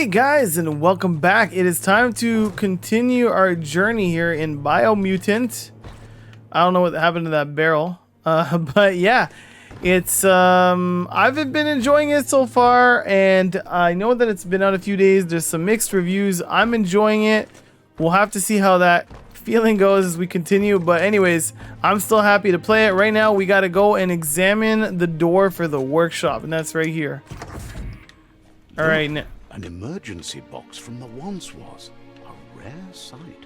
Hey guys, and welcome back. It is time to continue our journey here in Biomutant. I don't know what happened to that barrel, but yeah, it's I've been enjoying it so far, and I know that it's been out a few days. There's some mixed reviews. I'm enjoying it. We'll have to see how that feeling goes as we continue, but anyways, I'm still happy to play it. Right now we got to go and examine the door for the workshop, and that's right here. All right. An emergency box from the once was. A rare sight.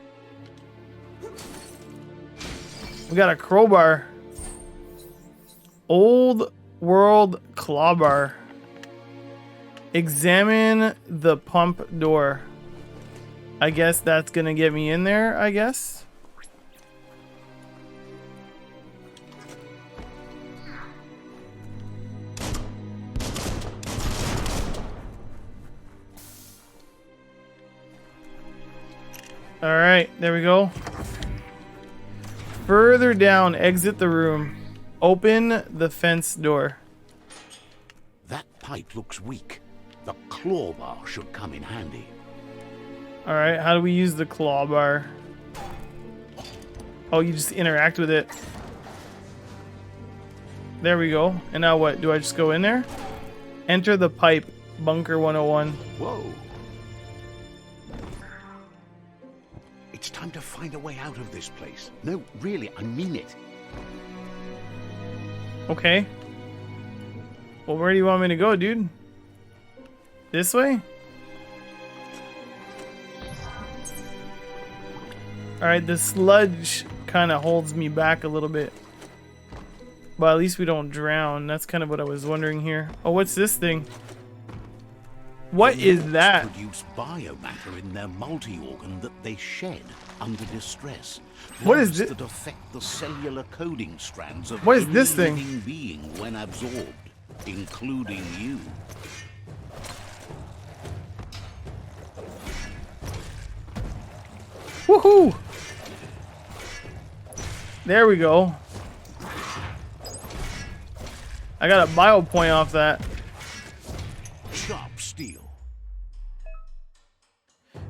We got a crowbar. Old world clawbar. Examine the pump door. I guess that's gonna get me in there, I guess. Alright, there we go. Further down, exit the room. Open the fence door. That pipe looks weak. The claw bar should come in handy. Alright, how do we use the claw bar? Oh, you just interact with it. There we go. And now what? Do I just go in there? Enter the pipe. Bunker 101. Whoa. It's time to find a way out of this place. No, really, I mean it. Okay. Well, where do you want me to go, dude? This way? Alright, the sludge kind of holds me back a little bit. But at least we don't drown. That's kind of what I was wondering here. Oh, what's this thing? What is that? Produce biomatter in their multi-organ that they shed under distress. What is this? That affect the cellular coding strands of what is this thing? living being when absorbed, including you. Woohoo! There we go. I got a bio point off that. Sharp steel.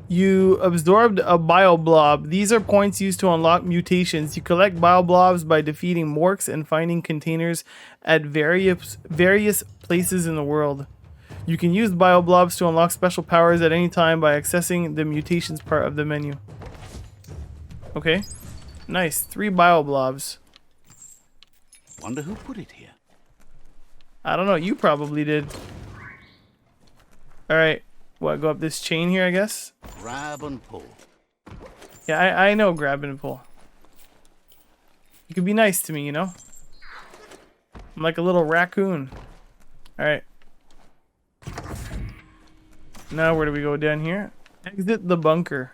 You absorbed a bio blob. These are points used to unlock mutations. You collect bio blobs by defeating morks and finding containers at various places in the world. You can use bio blobs to unlock special powers at any time by accessing the mutations part of the menu. Okay. Nice. 3 bio blobs. Wonder who put it here. I don't know. You probably did. Alright. What, go up this chain here, I guess? Grab and pull. Yeah, I know grab and pull. You could be nice to me, you know? I'm like a little raccoon. Alright. Now where do we go? Down here? Exit the bunker.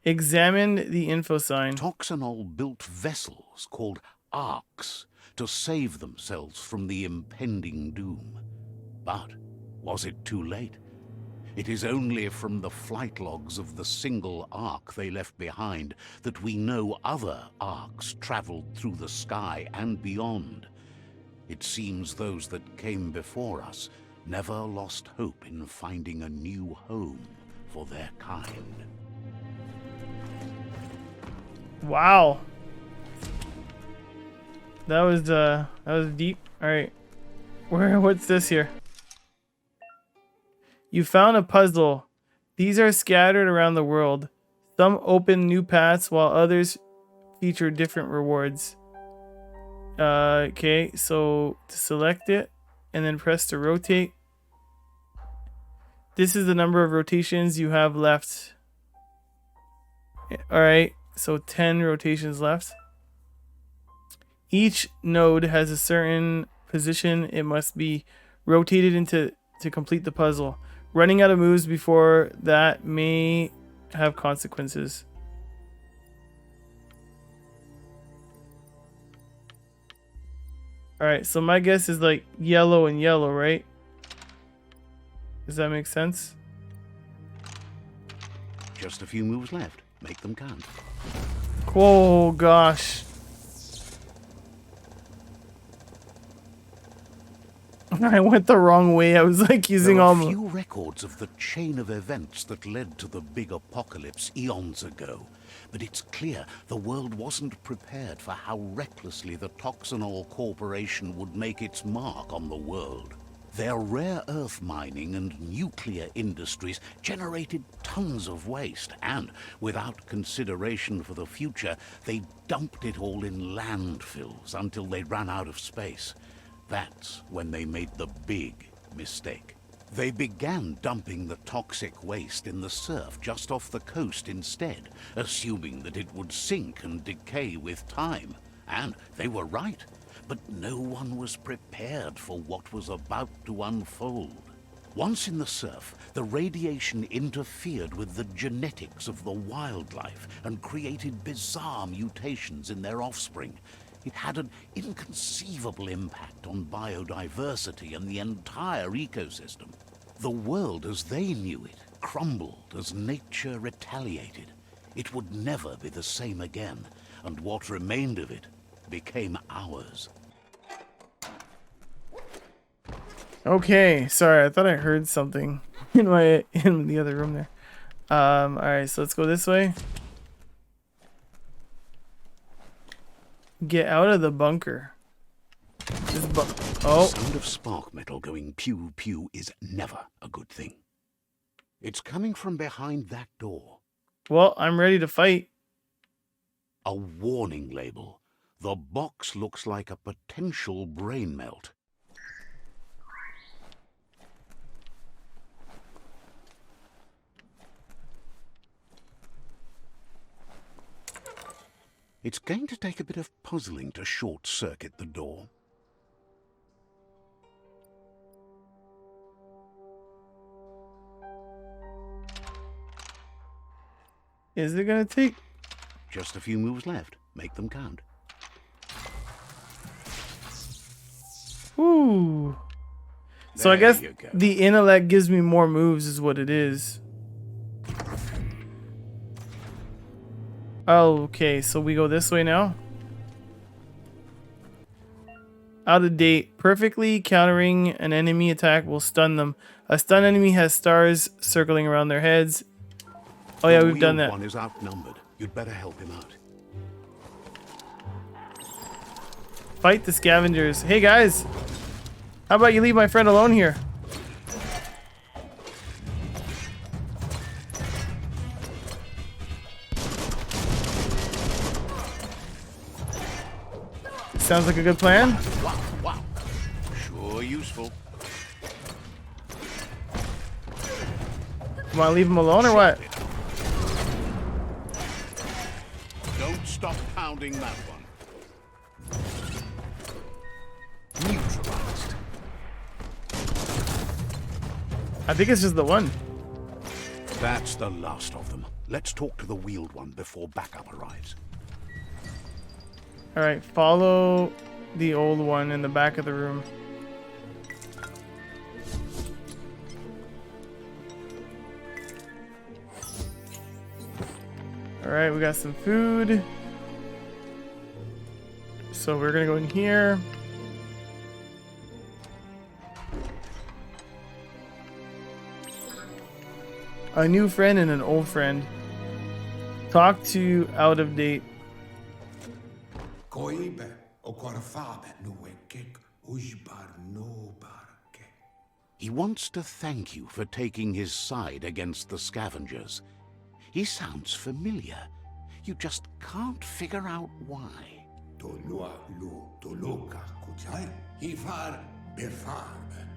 Examine the info sign. Toxinol built vessels called arcs to save themselves from the impending doom. But was it too late? It is only from the flight logs of the single arc they left behind that we know other arcs traveled through the sky and beyond. It seems those that came before us never lost hope in finding a new home for their kind. Wow. That was deep. All right. What's this here? You found a puzzle. These are scattered around the world. Some open new paths while others feature different rewards. Okay, so to select it and then press to rotate. This is the number of rotations you have left. All right. So 10 rotations left. Each node has a certain position it must be rotated into to complete the puzzle. Running out of moves before that may have consequences. Alright, so my guess is like yellow and yellow, right? Does that make sense? Just a few moves left. Make them count. Oh gosh. I went the wrong way. I was like using There all are my... few records of the chain of events that led to the big apocalypse eons ago, but it's clear the world wasn't prepared for how recklessly the Toxanol Corporation would make its mark on the world. Their rare earth mining and nuclear industries generated tons of waste, and without consideration for the future, they dumped it all in landfills until they ran out of space. That's when they made the big mistake. They began dumping the toxic waste in the surf just off the coast instead, assuming that it would sink and decay with time. And they were right, but no one was prepared for what was about to unfold. Once in the surf, the radiation interfered with the genetics of the wildlife and created bizarre mutations in their offspring. It had an inconceivable impact on biodiversity and the entire ecosystem. The world as they knew it crumbled as nature retaliated. It would never be the same again, and what remained of it became ours. Okay, sorry, I thought I heard something in the other room there. Alright, so let's go this way. Get out of the bunker. The sound of spark metal going pew pew is never a good thing. It's coming from behind that door. Well, I'm ready to fight. A warning label. The box looks like a potential brain melt. It's going to take a bit of puzzling to short-circuit the door. Is it gonna take? Just a few moves left. Make them count. Ooh. So I guess the intellect gives me more moves is what it is. Okay, so we go this way now. Out of date. Perfectly countering an enemy attack will stun them. A stunned enemy has stars circling around their heads. Oh yeah, we've done that. One is outnumbered. You'd better help him out. Fight the scavengers. Hey guys, how about you leave my friend alone here? Sounds like a good plan. Wow, wow. Sure useful. You want to leave him alone or what? Don't stop pounding that one. Neutralized. I think it's just the one. That's the last of them. Let's talk to the wheeled one before backup arrives. Alright, follow the old one in the back of the room. Alright, we got some food. So we're gonna go in here. A new friend and an old friend. Talk to out of date. He wants to thank you for taking his side against the scavengers. He sounds familiar. You just can't figure out why.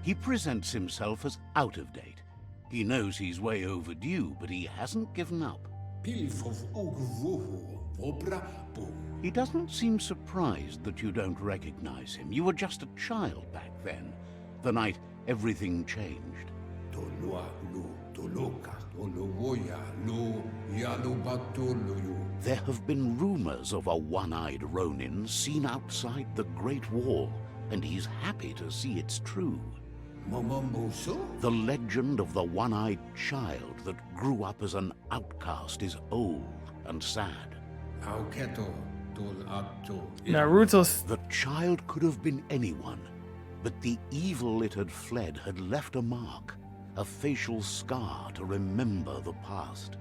He presents himself as out of date. He knows he's way overdue, but he hasn't given up. He doesn't seem surprised that you don't recognize him. You were just a child back then, the night everything changed. There have been rumors of a one-eyed Ronin seen outside the Great Wall, and he's happy to see it's true. The legend of the one-eyed child that grew up as an outcast is old and sad. Naruto's. The child could have been anyone, but the evil it had fled had left a mark, a facial scar to remember the past.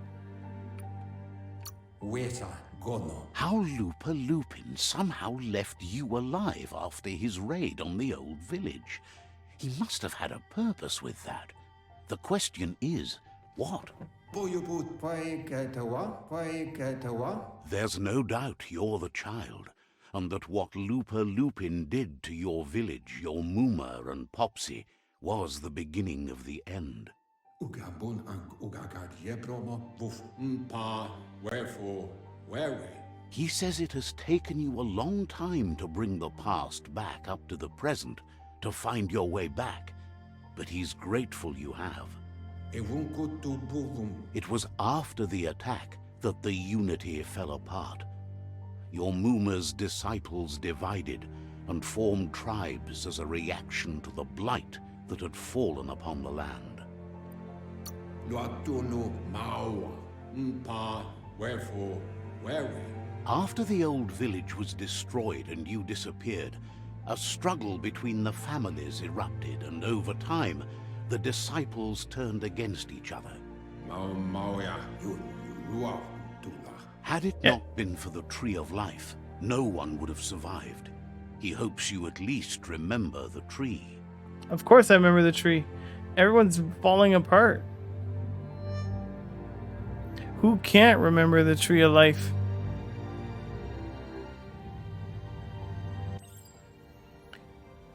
How Lupa Lupin somehow left you alive after his raid on the old village. He must have had a purpose with that. The question is, what? There's no doubt you're the child, and that what Lupa Lupin did to your village, your Muma and Popsy, was the beginning of the end. He says it has taken you a long time to bring the past back up to the present, to find your way back, but he's grateful you have. It was after the attack that the unity fell apart. Your Muma's disciples divided and formed tribes as a reaction to the blight that had fallen upon the land. After the old village was destroyed and you disappeared, a struggle between the families erupted, and over time, the disciples turned against each other. Had it not been for the Tree of Life, no one would have survived. He hopes you at least remember the tree. Of course I remember the tree. Everyone's falling apart. Who can't remember the Tree of Life?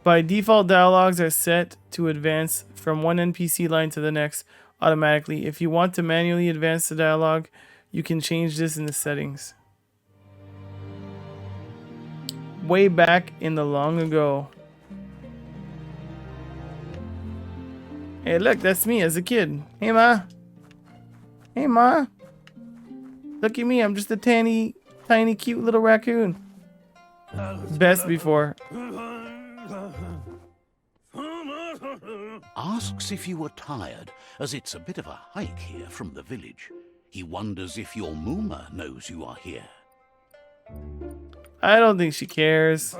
By default, dialogues are set to advance from one NPC line to the next automatically. If you want to manually advance the dialogue, you can change this in the settings. Way back in the long ago. Hey, look, that's me as a kid. Hey, Ma. Hey, Ma. Look at me, I'm just a tiny, cute little raccoon. Best before. Asks if you were tired, as it's a bit of a hike here from the village. He wonders if your Muma knows you are here. I don't think she cares.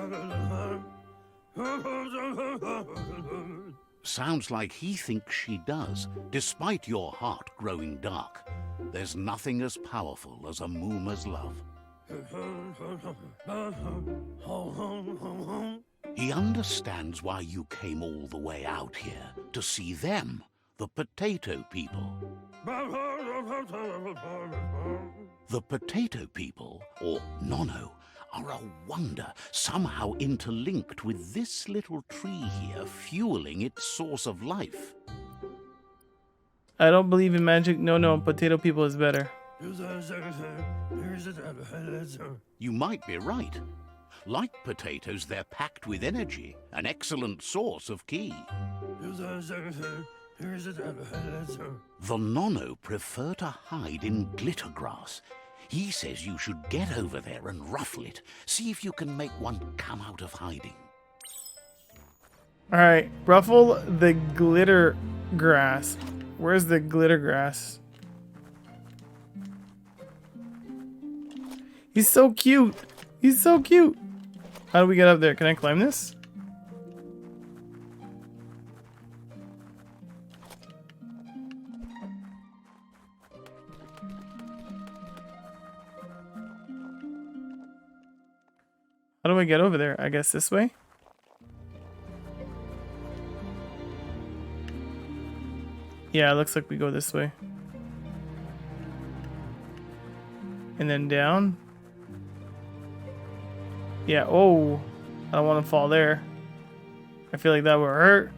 Sounds like he thinks she does, despite your heart growing dark. There's nothing as powerful as a Muma's love. He understands why you came all the way out here, to see them, the potato people. The potato people, or NONO, are a wonder, somehow interlinked with this little tree here, fueling its source of life. I don't believe in magic. No, potato people is better. You might be right. Like potatoes, they're packed with energy, an excellent source of ki. The NONO prefer to hide in glittergrass. He says you should get over there and ruffle it. See if you can make one come out of hiding. Alright, ruffle the glitter grass. Where's the glitter grass? He's so cute. He's so cute. How do we get up there? Can I climb this? How do I get over there? I guess this way? Yeah, it looks like we go this way. And then down. Yeah, oh. I don't want to fall there. I feel like that would hurt.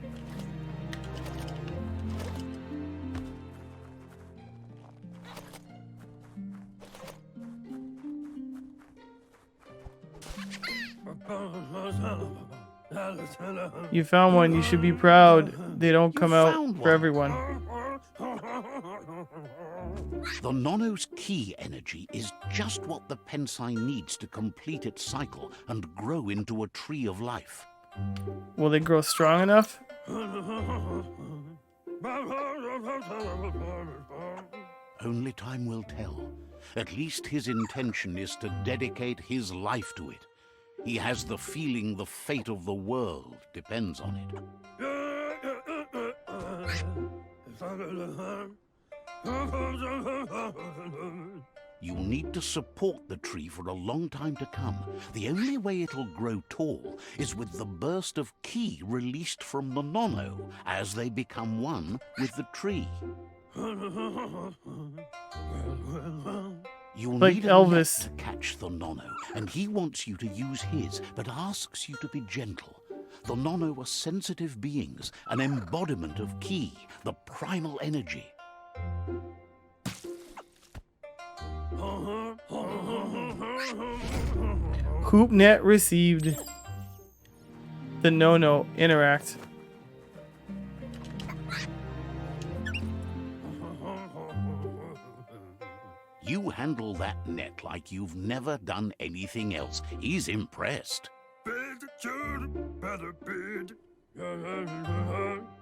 You found one. You should be proud. They don't come out for everyone. The NONO's ki energy is just what the PENSAT needs to complete its cycle and grow into a tree of life. Will they grow strong enough? Only time will tell. At least his intention is to dedicate his life to it. He has the feeling the fate of the world depends on it. You need to support the tree for a long time to come. The only way it'll grow tall is with the burst of ki released from the NONO as they become one with the tree. You'll Like need Elvis a net to catch the NONO, and he wants you to use his, but asks you to be gentle. The NONO are sensitive beings, an embodiment of ki, the primal energy. HoopNet received. The NONO interact. You handle that net like you've never done anything else. He's impressed.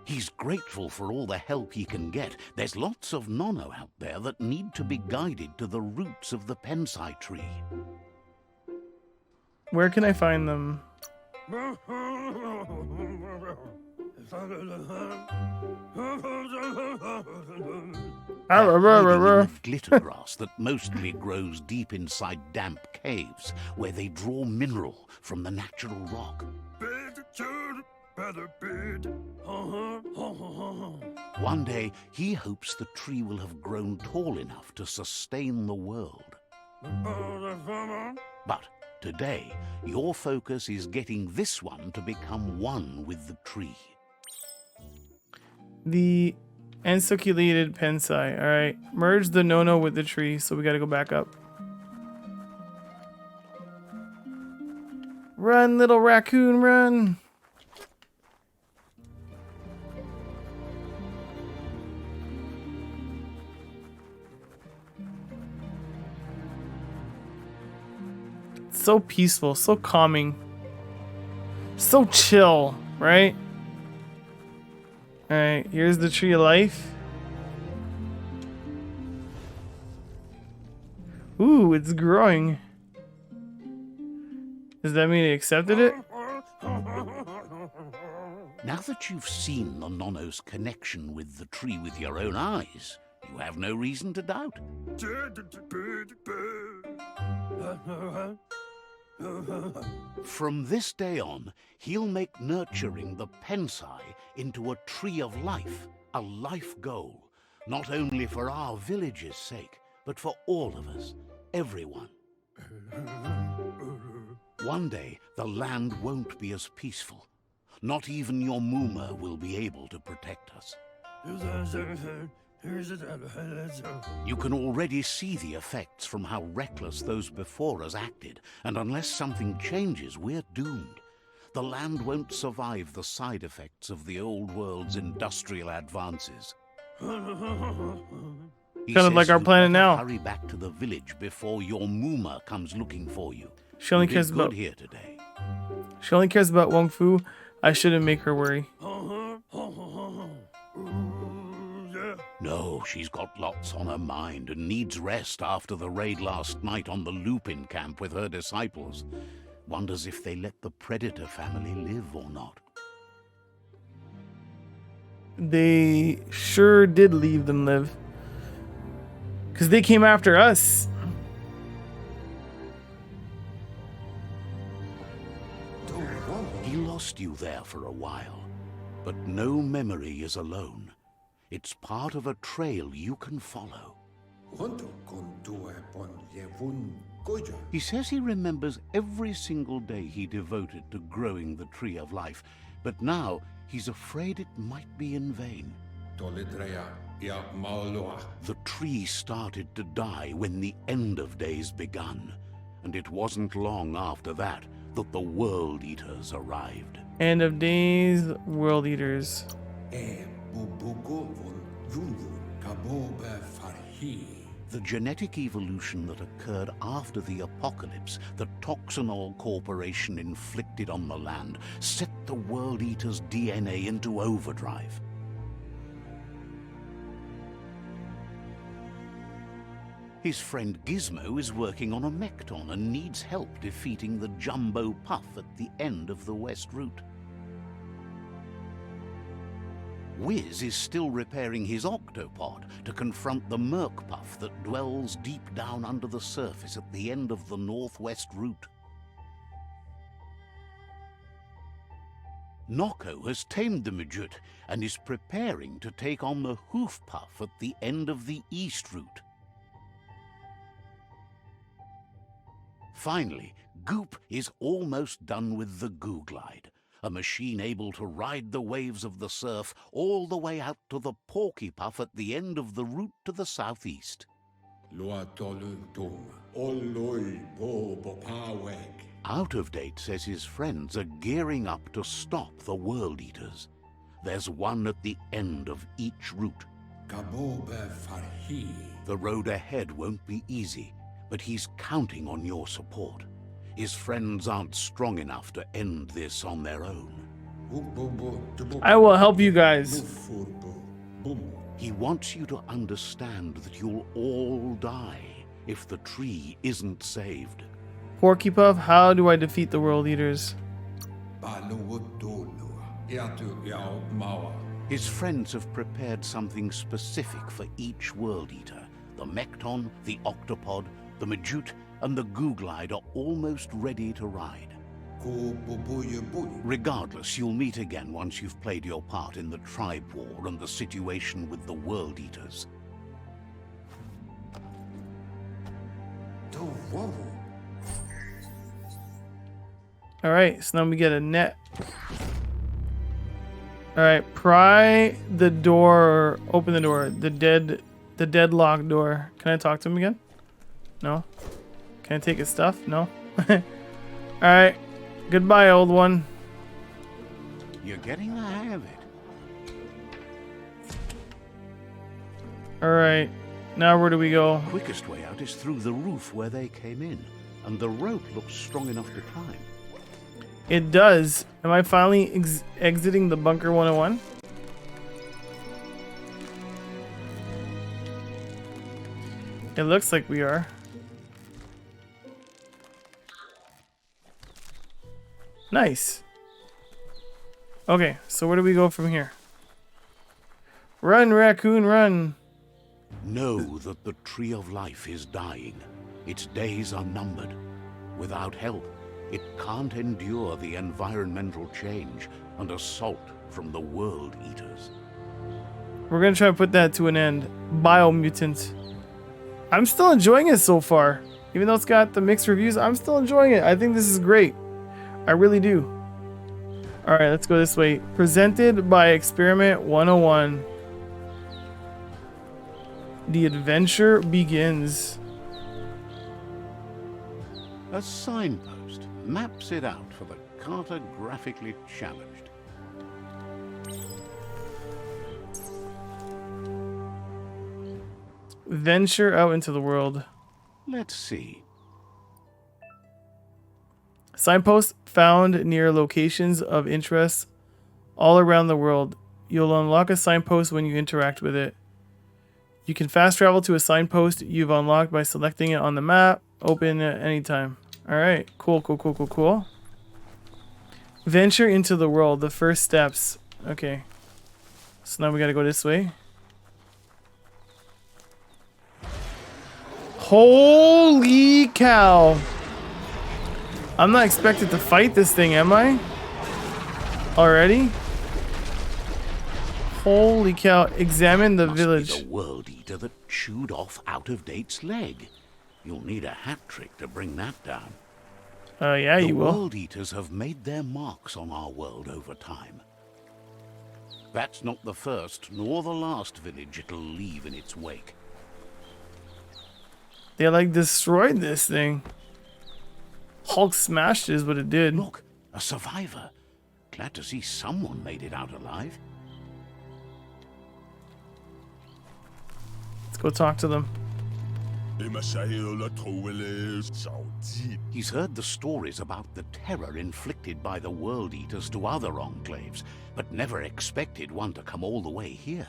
He's grateful for all the help he can get. There's lots of NONO out there that need to be guided to the roots of the PENSAT tree. Where can I find them? Glittergrass that mostly grows deep inside damp caves, where they draw mineral from the natural rock. One day, he hopes the tree will have grown tall enough to sustain the world. But today, your focus is getting this one to become one with the tree. The Untitled PENSAT. Alright. Merge the NONO with the tree, so we gotta go back up. Run, little raccoon, run! It's so peaceful, so calming. So chill, right? Alright, here's the tree of life. Ooh, it's growing. Does that mean it accepted it? Now that you've seen the NONO's connection with the tree with your own eyes, you have no reason to doubt. From this day on, he'll make nurturing the PENSAT into a tree of life, a life goal, not only for our village's sake, but for all of us, everyone. One day, the land won't be as peaceful. Not even your Muma will be able to protect us. You can already see the effects from how reckless those before us acted, and unless something changes, we're doomed. The land won't survive the side effects of the old world's industrial advances. He Kind of like our planet now. Hurry back to the village before your Muma comes looking for you. She only cares about here today. She only cares about Wong Fu. I shouldn't make her worry. No, she's got lots on her mind and needs rest after the raid last night on the Lupin camp with her disciples. Wonders if they let the Predator family live or not. They sure did leave them live. Because they came after us. He lost you there for a while, but no memory is alone. It's part of a trail you can follow. He says he remembers every single day he devoted to growing the tree of life, but now he's afraid it might be in vain. The tree started to die when the end of days begun, and it wasn't long after that that the World Eaters arrived. End of days, World Eaters. The genetic evolution that occurred after the apocalypse that Toxinol Corporation inflicted on the land set the World Eater's DNA into overdrive. His friend Gizmo is working on a Mekton and needs help defeating the Jumbo Puff at the end of the West Route. Wiz is still repairing his octopod to confront the Merc Puff that dwells deep down under the surface at the end of the Northwest Route. Noko has tamed the Midget and is preparing to take on the Hoof Puff at the end of the East Route. Finally, Goop is almost done with the Goo Glide, a machine able to ride the waves of the surf all the way out to the Porky Puff at the end of the route to the southeast. Out of Date says his friends are gearing up to stop the World Eaters. There's one at the end of each route. The road ahead won't be easy, but he's counting on your support. His friends aren't strong enough to end this on their own. I will help you guys. He wants you to understand that you'll all die if the tree isn't saved. Porky Puff, how do I defeat the World Eaters? His friends have prepared something specific for each World Eater. The Mekton, the Octopod, the Majute, and the Goo Glide are almost ready to ride. Regardless, you'll meet again once you've played your part in the tribe war and the situation with the World Eaters. Alright, so now we get a net. Alright, pry the door, open the door, the deadlocked door. Can I talk to him again? No? Can I take his stuff? No? Alright, goodbye, old one. You're getting the hang of it. Alright, now where do we go? Quickest way out is through the roof where they came in, and the rope looks strong enough to climb. It does. Am I finally exiting the Bunker 101? It looks like we are. Nice. Okay, so where do we go from here? Run, raccoon, run. Know that the Tree of Life is dying. Its days are numbered. Without help, it can't endure the environmental change and assault from the World Eaters. We're gonna try to put that to an end. Biomutant. I'm still enjoying it so far. Even though it's got the mixed reviews, I'm still enjoying it. I think this is great. I really do. Alright, let's go this way. Presented by Experiment 101. The adventure begins. A signpost maps it out for the cartographically challenged. Venture out into the world. Let's see. Signposts found near locations of interest all around the world. You'll unlock a signpost when you interact with it. You can fast travel to a signpost you've unlocked by selecting it on the map. Open at any time. Alright, cool. Venture into the world, the first steps. Okay. So now we gotta go this way. Holy cow! I'm not expected to fight this thing, am I? Already? Holy cow, examine the village. Must be the World Eater that chewed off Out of Date's leg. You'll need a hat trick to bring that down. Yeah, you will. The World Eaters have made their marks on our world over time. That's not the first nor the last village it'll leave in its wake. They like destroyed this thing. Hulk smashed it is what it did. Look, a survivor. Glad to see someone made it out alive. Let's go talk to them. He's heard the stories about the terror inflicted by the World Eaters to other enclaves, but never expected one to come all the way here.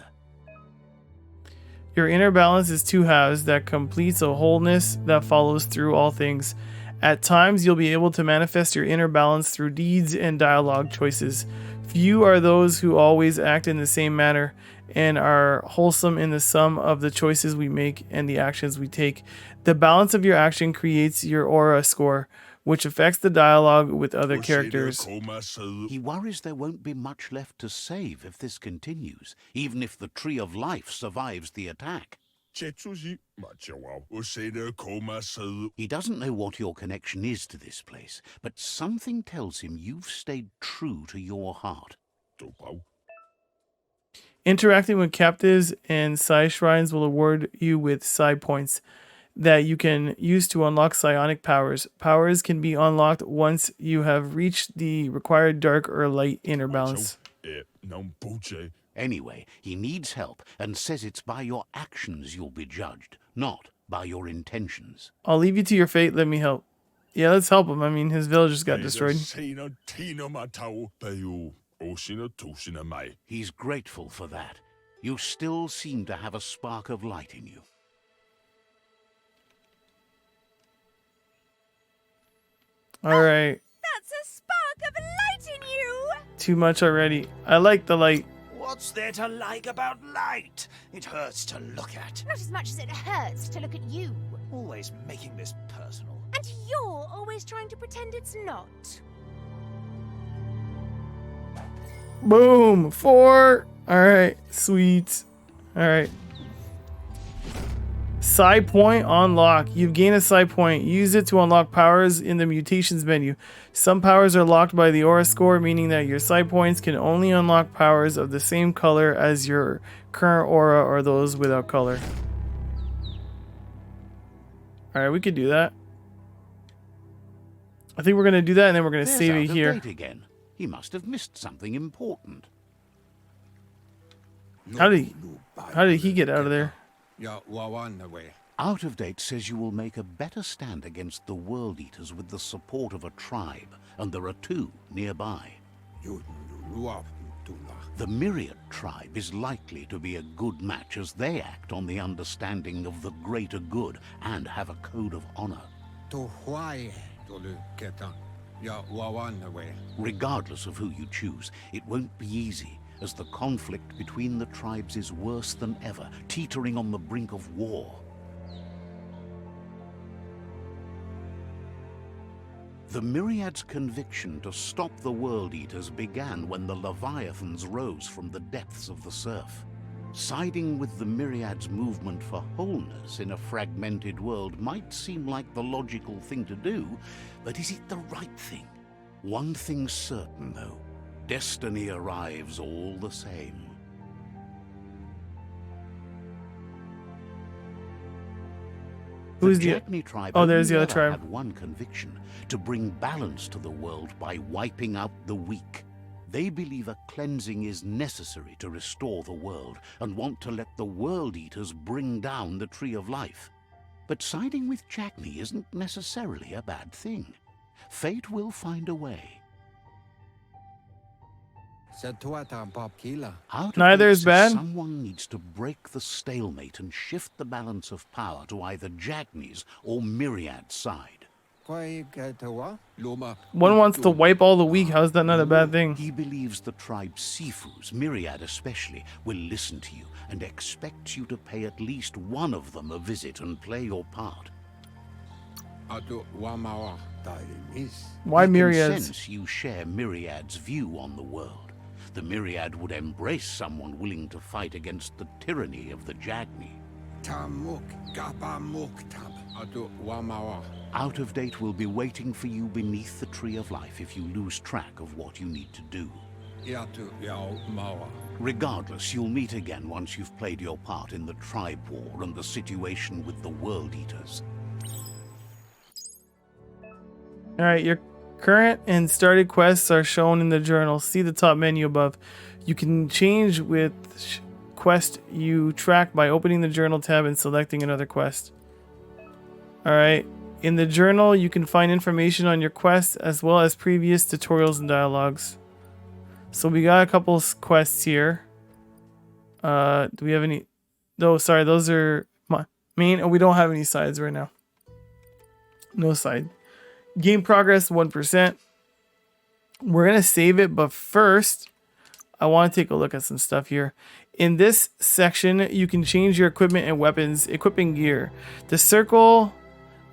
Your inner balance is two halves that completes a wholeness that follows through all things. At times, you'll be able to manifest your inner balance through deeds and dialogue choices. Few are those who always act in the same manner and are wholesome in the sum of the choices we make and the actions we take. The balance of your action creates your aura score, which affects the dialogue with other characters. He worries there won't be much left to save if this continues, even if the Tree of Life survives the attack. He doesn't know what your connection is to this place, but something tells him you've stayed true to your heart. Interacting with captives and psi shrines will award you with psi points that you can use to unlock psionic powers. Powers can be unlocked once you have reached the required dark or light inner balance. Anyway, he needs help and says it's by your actions you'll be judged, not by your intentions. I'll leave you to your fate. Let me help. Yeah, let's help him. I mean, his village just got destroyed. He's grateful for that. You still seem to have a spark of light in you. All right. That's a spark of light in you! Too much already. I like the light. What's there to like about light? It hurts to look at. Not as much as it hurts to look at you. Always making this personal. And you're always trying to pretend it's not. Boom. 4. All right. Sweet. All right. Psi point unlock. You've gained a psi point. Use it to unlock powers in the mutations menu. Some powers are locked by the aura score, meaning that your psi points can only unlock powers of the same color as your current aura or those without color. Alright, we could do that. I think we're going to do that and then we're going to save it here. Again. He must have missed something important. How did he get out of there? Out of Date says you will make a better stand against the World Eaters with the support of a tribe, and there are 2 nearby. The Myriad tribe is likely to be a good match as they act on the understanding of the greater good and have a code of honor. Regardless of who you choose, it won't be easy, as the conflict between the tribes is worse than ever, teetering on the brink of war. The Myriad's conviction to stop the World Eaters began when the Leviathans rose from the depths of the surf. Siding with the Myriad's movement for wholeness in a fragmented world might seem like the logical thing to do, but is it the right thing? One thing's certain, though. Destiny arrives all the same. Who's the the Jagni tribe? Oh, there's the other only tribe. Had one conviction: to bring balance to the world by wiping out the weak. They believe a cleansing is necessary to restore the world and want to let the World Eaters bring down the Tree of Life. But siding with Jagni isn't necessarily a bad thing. Fate will find a way. Neither is bad. Someone needs to break the stalemate and shift the balance of power to either Jagni's or Myriad's side. One wants to wipe all the weak. How's that not a bad thing? He believes the tribe Sifus, Myriad especially, will listen to you and expects you to pay at least one of them a visit and play your part. Why He can Myriads? sense you share Myriad's view on the world. The Myriad would embrace someone willing to fight against the tyranny of the Jagni. Out of Date will be waiting for you beneath the Tree of Life if you lose track of what you need to do. Regardless, you'll meet again once you've played your part in the tribe war and the situation with the World Eaters. Alright, your current and started quests are shown in the journal. See the top menu above. You can change with quest you track by opening the journal tab and selecting another quest. Alright, in the journal you can find information on your quests as well as previous tutorials and dialogues. So we got a couple quests here. Do we have any? Oh, sorry, those are my main. Oh, we don't have any sides right now. No side. Game progress 1%. We're gonna save it, but first, I want to take a look at some stuff here. In this section, you can change your equipment and weapons, equipping gear. The circle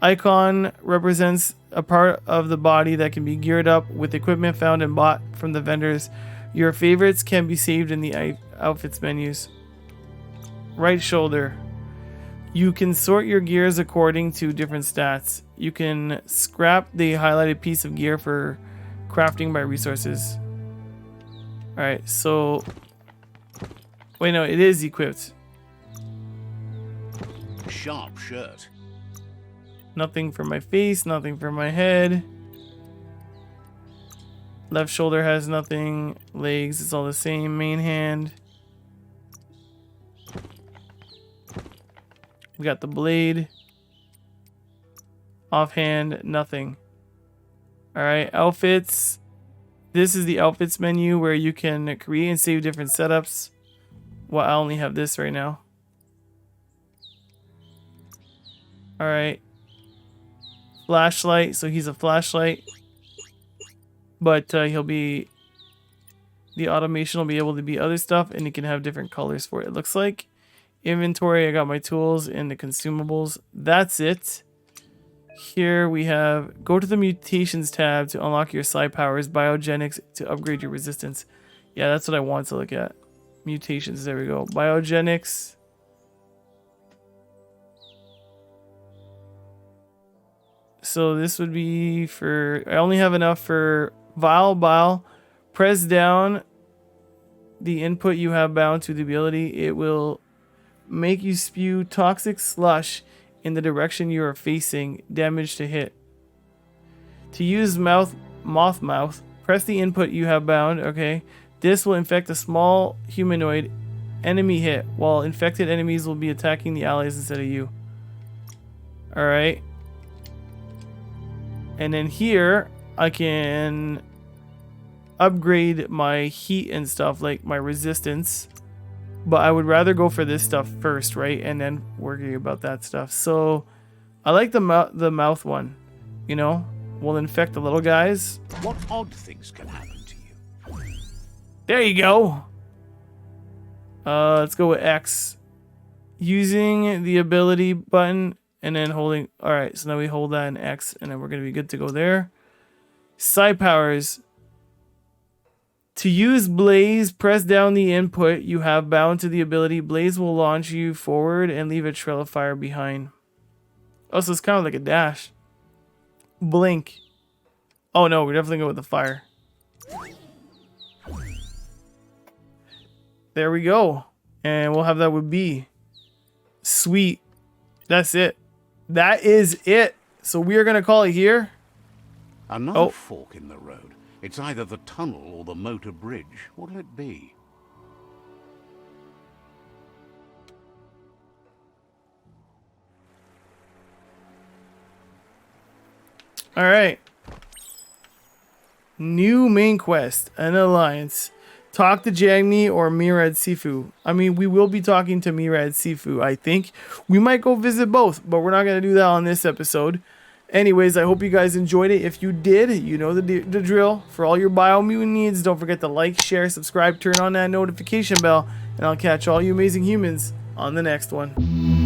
icon represents a part of the body that can be geared up with equipment found and bought from the vendors. Your favorites can be saved in the outfits menus. Right shoulder. You can sort your gears according to different stats. You can scrap the highlighted piece of gear for crafting by resources. Alright, so... Wait, no, it is equipped. Sharp shirt. Nothing for my face, nothing for my head. Left shoulder has nothing. Legs, it's all the same. Main hand. We got the blade. Offhand, nothing. Alright, outfits. This is the outfits menu where you can create and save different setups. Well, I only have this right now. Alright. Flashlight, so he's a flashlight. But he'll be... The automation will be able to be other stuff, and you can have different colors for it, it looks like. Inventory, I got my tools and the consumables. That's it. Here we have... Go to the mutations tab to unlock your psi powers. Biogenics to upgrade your resistance. Yeah, that's what I want to look at. Mutations, there we go. Biogenics. So this would be for... I only have enough for bile. Press down the input you have bound to the ability. It will make you spew toxic slush in the direction you are facing. Damage to hit. To use moth mouth, press the input you have bound. Okay. This will infect a small humanoid enemy hit, while infected enemies will be attacking the allies instead of you. Alright. And then here, I can upgrade my heat and stuff, like my resistance. But I would rather go for this stuff first, right? And then worry about that stuff. So, I like the mouth one. You know? Will infect the little guys. What odd things can happen to you? There you go. Let's go with X. Using the ability button and then holding... Alright, so now we hold that in X and then we're going to be good to go there. Psi powers. To use Blaze, press down the input you have bound to the ability. Blaze will launch you forward and leave a trail of fire behind. Oh, so it's kind of like a dash. Blink. Oh no, we're definitely going with the fire. There we go. And we'll have that with B. Sweet. That's it. That is it. So we are going to call it here. Another fork in the road. It's either the tunnel or the motor bridge. What'll it be? All right. New main quest, an alliance. Talk to Jagni or Mirad Sifu. I mean, we will be talking to Mirad Sifu, I think. We might go visit both, but we're not going to do that on this episode. Anyways, I hope you guys enjoyed it. If you did, you know the drill. For all your Biomutant needs, don't forget to like, share, subscribe, turn on that notification bell, and I'll catch all you amazing humans on the next one.